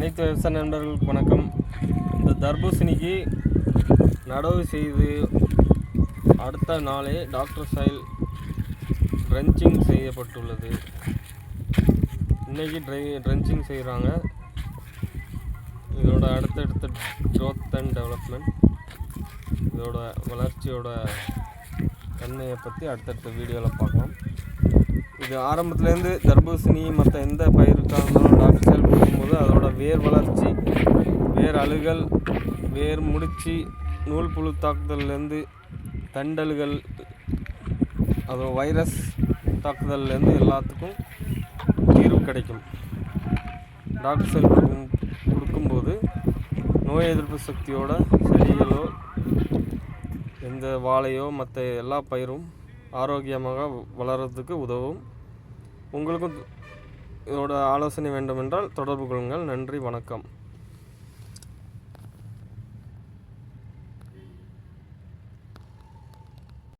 அனைத்து விவசாய நண்பர்களுக்கு வணக்கம். இந்த தர்பூசணிக்கு நடவு செய்து அடுத்த நாளே டாக்டர் சாயில் ட்ரென்ச்சிங் செய்யப்பட்டுள்ளது. இன்றைக்கி ட்ரென்ச்சிங் செய்கிறாங்க. இதோட அடுத்தடுத்த க்ரோத் அண்ட் டெவலப்மெண்ட், இதோட வளர்ச்சியோட தன்மையை பற்றி அடுத்தடுத்த வீடியோவில் பார்க்கலாம். இது ஆரம்பத்துலேருந்து தர்பூசணி மற்ற எந்த பயிருக்காக இருந்தாலும் டாக்டர் சாயில் கொடுக்கும்போது அதோட வேர் வளர்ச்சி, வேர் அழுகல், வேர் முடிச்சு, நூல் புழு தாக்குதல்லேருந்து, தண்டல்கள், அதோட வைரஸ் தாக்குதல்லேருந்து எல்லாத்துக்கும் தீர்வு கிடைக்கும். டாக்டர் சாயில் கொடுக்கும்போது நோய் எதிர்ப்பு சக்தியோட செடிகளோ எந்த வாழையோ மற்ற எல்லா பயிரும் ஆரோக்கியமாக வளர்கிறதுக்கு உதவும். உங்களுக்கும் இதோட ஆலோசனை வேண்டுமென்றால் தொடர்பு கொள்ளுங்கள். நன்றி, வணக்கம்.